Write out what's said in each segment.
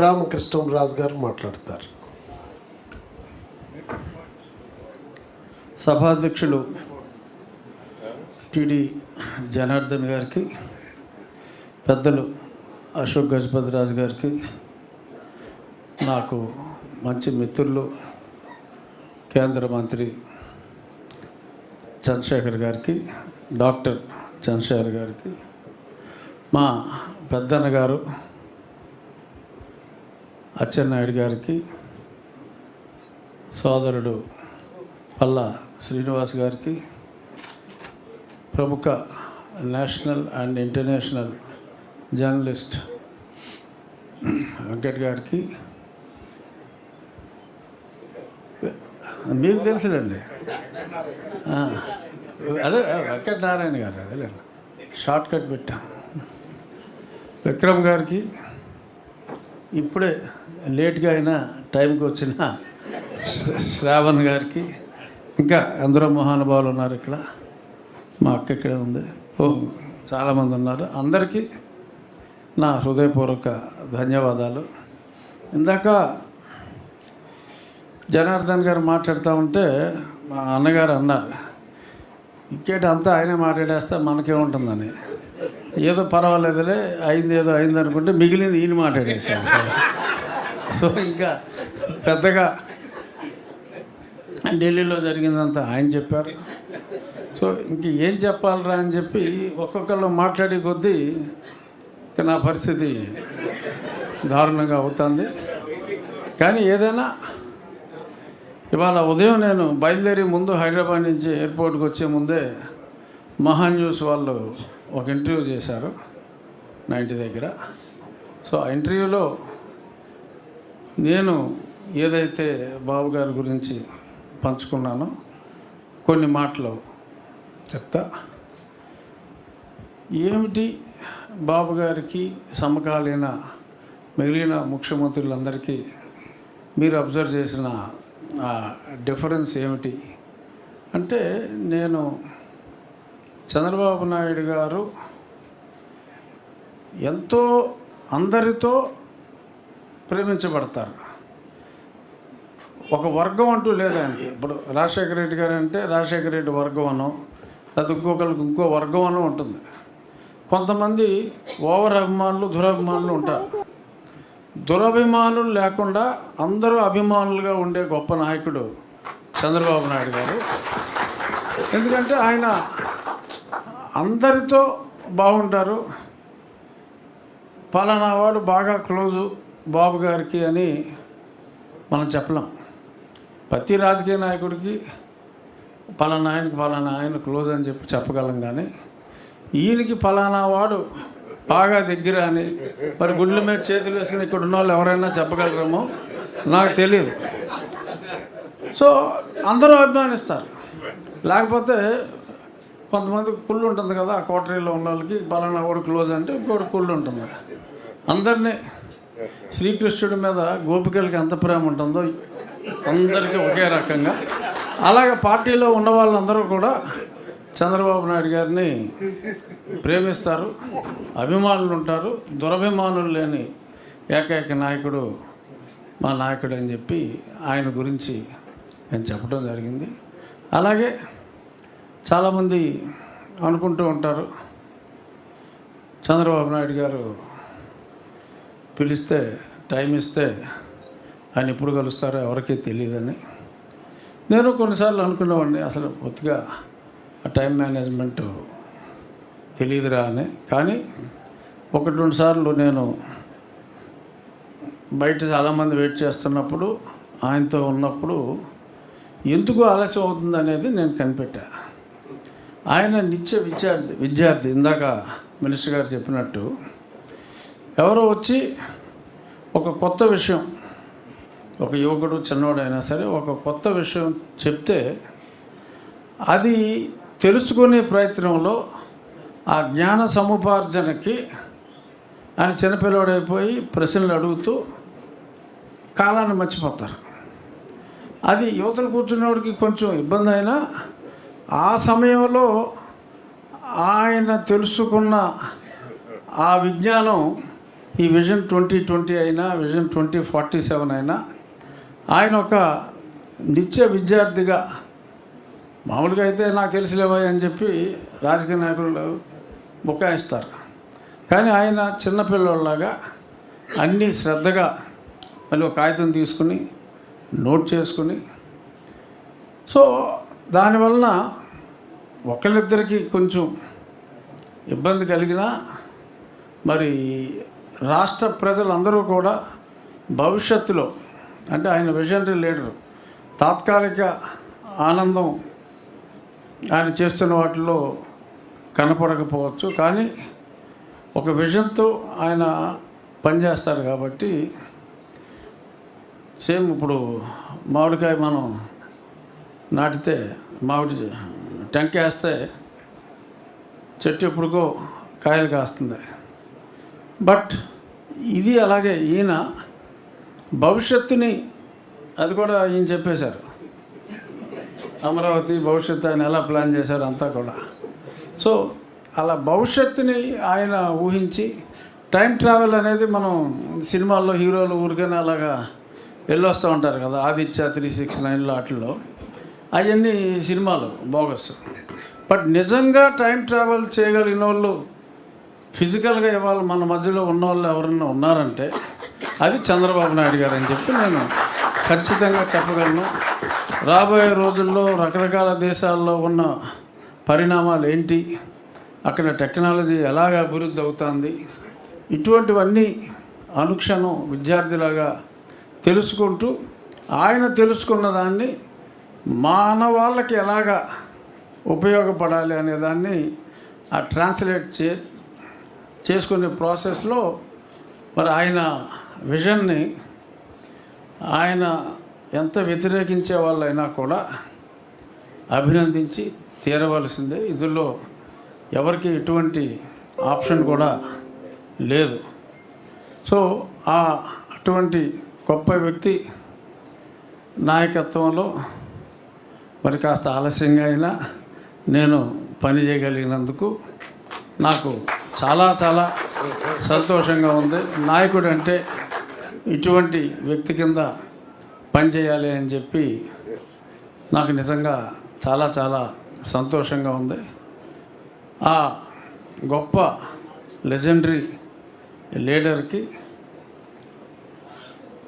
రామకృష్ణరాజు గారు మాట్లాడతారు. సభాధ్యక్షులు టిడి జనార్దన్ గారికి, పెద్దలు అశోక్ గజపతిరాజు గారికి, నాకు మంచి మిత్రులు కేంద్ర మంత్రి చంద్రశేఖర్ గారికి, డాక్టర్ చంద్రశేఖర్ గారికి, మా పెద్దన్న గారు అచ్చెన్నాయుడు గారికి, సోదరుడు పల్లా శ్రీనివాస్ గారికి, ప్రముఖ national and international journalist Venkat గారికి, మీకు తెలుసులేండి, అదే వెంకట నారాయణ గారు, అదేలేండి షార్ట్ కట్ పెట్టాం. విక్రమ్ గారికి, ఇప్పుడే లేట్గా అయినా టైంకి వచ్చిన శ్రావణ్ గారికి, ఇంకా ఎందరో మహానుభావులు ఉన్నారు ఇక్కడ, మా అక్క ఇక్కడే ఉంది, చాలామంది ఉన్నారు. అందరికీ నా హృదయపూర్వక ధన్యవాదాలు. ఇందాక జనార్దన్ గారు మాట్లాడుతూ ఉంటే మా అన్నగారు అన్నారు, ఇంకేటి అంతా ఆయనే మాట్లాడేస్తే మనకేముంటుందని. ఏదో పర్వాలేదులే, అయింది ఏదో అయింది అనుకుంటే మిగిలింది ఈయన మాట్లాడేసాడు. సో ఇంకా పెద్దగా ఢిల్లీలో జరిగిందంతా ఆయన చెప్పారు. సో ఇంక ఏం చెప్పాలరా అని చెప్పి ఒక్కొక్కళ్ళు మాట్లాడే కొద్దీ నా పరిస్థితి దారుణంగా అవుతుంది. కానీ ఏదైనా ఇవాళ ఉదయం నేను బయలుదేరి ముందు హైదరాబాద్ నుంచి ఎయిర్పోర్ట్కి వచ్చే ముందే మహా న్యూస్ వాళ్ళు ఒక ఇంటర్వ్యూ చేశారు నా ఇంటి దగ్గర. సో ఆ ఇంటర్వ్యూలో నేను ఏదైతే బాబు గారి గురించి పంచుకున్నానో కొన్ని మాటలు చెప్తా. ఏమిటి బాబు గారికి సమకాలీన మిగిలిన ముఖ్యమంత్రులందరికీ మీరు అబ్జర్వ్ చేసిన ఆ డిఫరెన్స్ ఏమిటి అంటే, నేను చంద్రబాబు నాయుడు గారు ఎంతో అందరితో ప్రేమించబడతారు. ఒక వర్గం అంటూ లేదండి. ఇప్పుడు రాజశేఖర రెడ్డి గారు అంటే రాజశేఖర రెడ్డి వర్గం అనో, లేదా ఇంకొకరికి ఇంకో వర్గం అనో ఉంటుంది. కొంతమంది ఓవర్ అభిమానులు, దురభిమానులు ఉంటారు. దురభిమానులు లేకుండా అందరూ అభిమానులుగా ఉండే గొప్ప నాయకుడు చంద్రబాబు నాయుడు గారు. ఎందుకంటే ఆయన అందరితో బాగుంటారు. పలానా వాడు బాగా క్లోజు బాబు గారికి అని మనం చెప్పలేం. ప్రతి రాజకీయ నాయకుడికి పలానా ఆయనకి పలానా ఆయన క్లోజ్ అని చెప్పి చెప్పగలం. కానీ ఈయనకి పలానా వాడు బాగా దగ్గర అని మరి గుండెల మీద చేతులు వేసుకుని ఇక్కడ ఉన్న వాళ్ళు ఎవరైనా చెప్పగలరేమో నాకు తెలియదు. సో అందరూ అభిమానిస్తారు. లేకపోతే కొంతమంది కుళ్ళు ఉంటుంది కదా, ఆ కోటరీలో ఉన్న వాళ్ళకి పలానా వాడు క్లోజ్ అంటే ఇంకోటి కుళ్ళు ఉంటుంది. అందరినీ శ్రీకృష్ణుడి మీద గోపికలకి ఎంత ప్రేమ ఉంటుందో అందరికీ ఒకే రకంగా, అలాగే పార్టీలో ఉన్న వాళ్ళందరూ కూడా చంద్రబాబు నాయుడు గారిని ప్రేమిస్తారు, అభిమానులు ఉంటారు. దురభిమానులు లేని ఏకైక నాయకుడు మా నాయకుడు అని చెప్పి ఆయన గురించి నేను చెప్పడం జరిగింది. అలాగే చాలామంది అనుకుంటూ ఉంటారు, చంద్రబాబు నాయుడు గారు పిలిస్తే టైం ఇస్తే ఆయన ఎప్పుడు కలుస్తారో ఎవరికీ తెలియదని. నేను కొన్నిసార్లు అనుకునేవాడిని, అసలు పూర్తిగా ఆ టైం మేనేజ్మెంట్ తెలియదురా అని. కానీ ఒకటి రెండు సార్లు నేను బయట చాలామంది వెయిట్ చేస్తున్నప్పుడు, ఆయనతో ఉన్నప్పుడు ఎందుకు ఆలస్యం అవుతుంది అనేది నేను కనిపెట్టా. ఆయన నిత్య విద్యార్థి ఇందాక మినిస్టర్ గారు చెప్పినట్టు, ఎవరో వచ్చి ఒక కొత్త విషయం, ఒక యువకుడు చిన్నవాడైనా సరే ఒక కొత్త విషయం చెప్తే అది తెలుసుకునే ప్రయత్నంలో ఆ జ్ఞాన సముపార్జనకి ఆయన చిన్నపిల్లవాడైపోయి ప్రశ్నలు అడుగుతూ కాలాన్ని మర్చిపోతారు. అది యువతలు కూర్చున్నవాడికి కొంచెం ఇబ్బంది అయినా ఆ సమయంలో ఆయన తెలుసుకున్న ఆ విజ్ఞానం ఈ విజన్ 2020 అయినా విజన్ 2047 అయినా ఆయన ఒక నిత్య విద్యార్థిగా, మామూలుగా అయితే నాకు తెలిసిలేవా అని చెప్పి రాజకీయ నాయకులు బుకాయిస్తారు, కానీ ఆయన చిన్నపిల్లలాగా అన్నీ శ్రద్ధగా మళ్ళీ ఒక కాగితం తీసుకుని నోట్ చేసుకుని, సో దానివలన ఒకళ్ళిద్దరికి కొంచెం ఇబ్బంది కలిగినా మరి రాష్ట్ర ప్రజలందరూ కూడా భవిష్యత్తులో, అంటే ఆయన విజనరీ లీడరు, తాత్కాలిక ఆనందం ఆయన చేస్తున్న వాటిలో కనపడకపోవచ్చు, కానీ ఒక విజన్తో ఆయన పనిచేస్తారు కాబట్టి, సేమ్ ఇప్పుడు మామిడికాయ మనం నాటితే మామిడి టెంకేస్తే చెట్టు ఎప్పుడుకో కాయలు కాస్తుంది, బట్ ఇది అలాగే ఈయన భవిష్యత్తుని, అది కూడా ఈయన చెప్పేశారు, అమరావతి భవిష్యత్తు ఆయన ఎలా ప్లాన్ చేశారు అంతా కూడా. సో అలా భవిష్యత్తుని ఆయన ఊహించి, టైం ట్రావెల్ అనేది మనం సినిమాల్లో హీరోలు ఊరికైనా అలాగా వెళ్ళొస్తూ ఉంటారు కదా, ఆదిత్య 369లో వాటిల్లో, అవన్నీ సినిమాలు బోగస్. బట్ నిజంగా టైం ట్రావెల్ చేయగలిగిన వాళ్ళు, ఫిజికల్గా ఇవాళ మన మధ్యలో ఉన్న వాళ్ళు ఎవరైనా ఉన్నారంటే అది చంద్రబాబు నాయుడు గారు అని చెప్పి నేను ఖచ్చితంగా చెప్పగలను. రాబోయే రోజుల్లో రకరకాల దేశాల్లో ఉన్న పరిణామాలు ఏంటి, అక్కడ టెక్నాలజీ ఎలాగ అభివృద్ధి అవుతుంది, ఇటువంటివన్నీ అనుక్షణం విద్యార్థిలాగా తెలుసుకుంటూ, ఆయన తెలుసుకున్న దాన్ని మానవాళ్ళకి ఎలాగా ఉపయోగపడాలి అనేదాన్ని ఆ ట్రాన్స్లేట్ చేసుకునే ప్రాసెస్లో మరి ఆయన విజన్ని ఆయన ఎంత వ్యతిరేకించే వాళ్ళైనా కూడా అభినందించి తీరవలసిందే. ఇందులో ఎవరికి ఎటువంటి ఆప్షన్ కూడా లేదు. సో అటువంటి గొప్ప వ్యక్తి నాయకత్వంలో మరి కాస్త ఆలస్యంగా అయినా నేను పని చేయగలిగినందుకు నాకు చాలా చాలా సంతోషంగా ఉంది. నాయకుడు అంటే ఇటువంటి వ్యక్తి కింద పనిచేయాలి అని చెప్పి నాకు నిజంగా చాలా చాలా సంతోషంగా ఉంది. ఆ గొప్ప లెజెండరీ లీడర్కి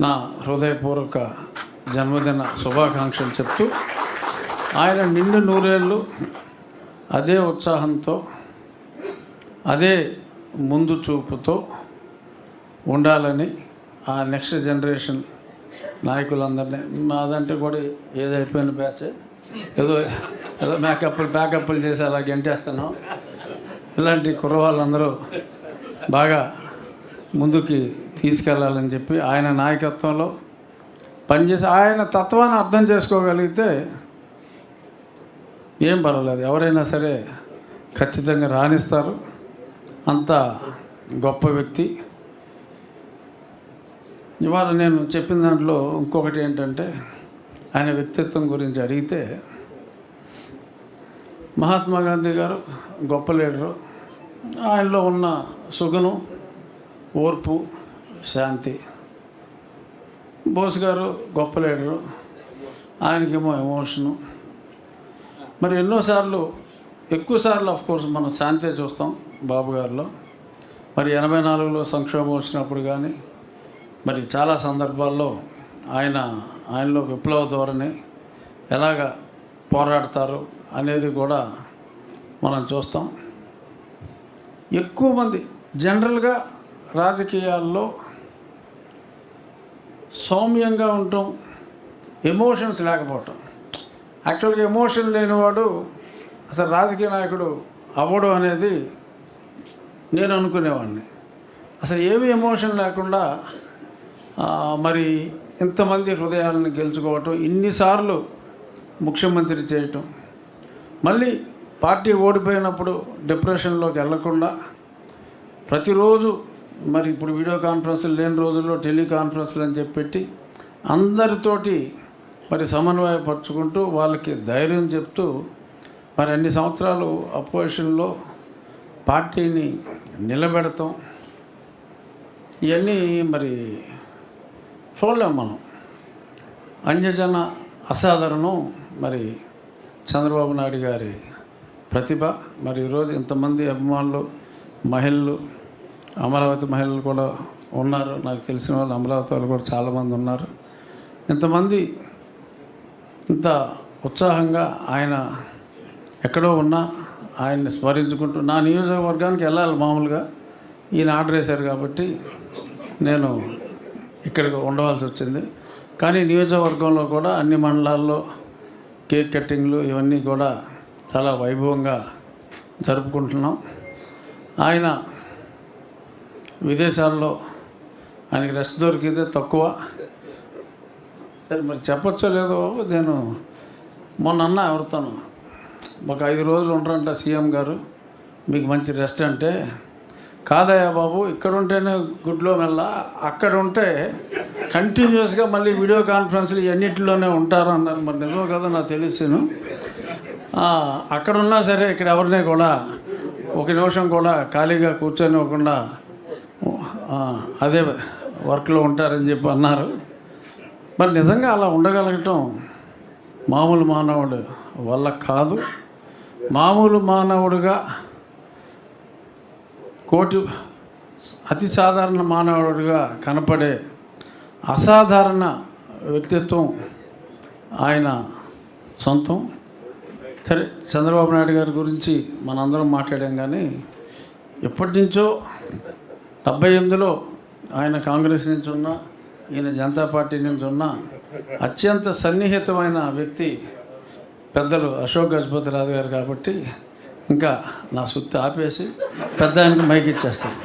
నా హృదయపూర్వక జన్మదిన శుభాకాంక్షలు చెప్తూ, ఆయన నిండు నూరేళ్ళు అదే ఉత్సాహంతో, అదే ముందు చూపుతో ఉండాలని ఆ నెక్స్ట్ జనరేషన్ నాయకులందరినీ, మాదంటే కూడా ఏదైపోయిన బ్యాచ్, ఏదో ప్యాకప్లు చేసి అలా గెంటేస్తాను, ఇలాంటి కుర్రవాళ్ళందరూ బాగా ముందుకి తీసుకెళ్ళాలని చెప్పి ఆయన నాయకత్వంలో పనిచేసి ఆయన తత్వాన్ని అర్థం చేసుకోగలిగితే ఏం పర్వాలేదు, ఎవరైనా సరే ఖచ్చితంగా రాణిస్తారు. అంత గొప్ప వ్యక్తి. ఇవాళ నేను చెప్పిన దాంట్లో ఇంకొకటి ఏంటంటే, ఆయన వ్యక్తిత్వం గురించి అడిగితే, మహాత్మా గాంధీ గారు గొప్ప లీడరు, ఆయనలో ఉన్న సుగుణం, ఓర్పు, శాంతి. బోస్ గారు గొప్ప లీడరు, ఆయనకేమో ఎమోషను. మరి ఎన్నోసార్లు, ఎక్కువసార్లు ఆఫ్కోర్స్ మనం శాంతే చూస్తాం బాబు గారిలో. మరి 84లో సంక్షోభం వచ్చినప్పుడు కానీ, మరి చాలా సందర్భాల్లో ఆయనలో విప్లవ ధోరణి ఎలాగ పోరాడతారు అనేది కూడా మనం చూస్తాం. ఎక్కువ మంది జనరల్గా రాజకీయాల్లో సౌమ్యంగా ఉండటం, ఎమోషన్స్ లేకపోవటం. యాక్చువల్గా ఎమోషన్ లేనివాడు అసలు రాజకీయ నాయకుడు అవ్వడం అనేది నేను అనుకునేవాడిని. అసలు ఏమి ఎమోషన్ లేకుండా మరి ఇంతమంది హృదయాలను గెలుచుకోవటం, ఇన్నిసార్లు ముఖ్యమంత్రి చేయటం, మళ్ళీ పార్టీ ఓడిపోయినప్పుడు డిప్రెషన్లోకి వెళ్లకుండా ప్రతిరోజు, మరి ఇప్పుడు వీడియో కాన్ఫరెన్స్లు లేని రోజుల్లో టెలికాన్ఫరెన్స్లు అని చెప్పి అందరితోటి మరి సమన్వయపరుచుకుంటూ వాళ్ళకి ధైర్యం చెప్తూ, మరి అన్ని సంవత్సరాలు అపోజిషన్లో పార్టీని నిలబెడతాం. ఇవన్నీ మరి చూడలేము మనం. అన్యజన అసాధారణం మరి చంద్రబాబు నాయుడు గారి ప్రతిభ. మరి ఈరోజు ఇంతమంది అభిమానులు, మహిళలు, అమరావతి మహిళలు కూడా ఉన్నారు. నాకు తెలిసిన వాళ్ళు అమరావతి వాళ్ళు కూడా చాలామంది ఉన్నారు. ఇంతమంది ఇంత ఉత్సాహంగా ఆయన ఎక్కడో ఉన్నా ఆయన్ని స్మరించుకుంటూ నా నియోజకవర్గానికి వెళ్ళాలి. మామూలుగా ఈయన ఆర్డర్ వేశారు కాబట్టి నేను ఇక్కడికి ఉండవలసి వచ్చింది. కానీ నియోజకవర్గంలో కూడా అన్ని మండలాల్లో కేక్ కట్టింగ్లు ఇవన్నీ కూడా చాలా వైభవంగా జరుపుకుంటున్నాం. ఆయన విదేశాల్లో ఆయనకి రెస్ట్ దొరికితే తక్కువ. సరే మరి చెప్పచ్చో లేదో, నేను మొన్న అన్న ఎవరితోనూ ఒక 5 రోజులు ఉంటారంట సీఎం గారు, మీకు మంచి రెస్ట్ అంటే, కాదయ్యా బాబు ఇక్కడ ఉంటేనే గుడ్లో మెల్ల, అక్కడ ఉంటే కంటిన్యూస్గా మళ్ళీ వీడియో కాన్ఫరెన్స్లు ఇవన్నిటిలోనే ఉంటారు అన్నారు. మరి నిజమో కదా నాకు తెలియను. అక్కడ ఉన్నా సరే ఇక్కడ ఎవరిని కూడా ఒక నిమిషం కూడా ఖాళీగా కూర్చొనివ్వకుండా అదే వర్క్లో ఉంటారని చెప్పి అన్నారు. మరి నిజంగా అలా ఉండగలగటం మామూలు మానవుడు వల్ల కాదు. మామూలు మానవుడిగా కోటి అతి సాధారణ మానవుడిగా కనపడే అసాధారణ వ్యక్తిత్వం ఆయన సొంతం. సరే, చంద్రబాబు నాయుడు గారి గురించి మనందరం మాట్లాడాం. కానీ ఎప్పటి నుంచో 78లో ఆయన కాంగ్రెస్ నుంచి ఉన్న, ఈయన జనతా పార్టీ నుంచి ఉన్న అత్యంత సన్నిహితమైన వ్యక్తి పెద్దలు అశోక్ గజపతి రాజు గారు. కాబట్టి ఇంకా నా సుత్తి ఆపేసి పెద్ద ఆయనకి మైక్ ఇచ్చేస్తాను.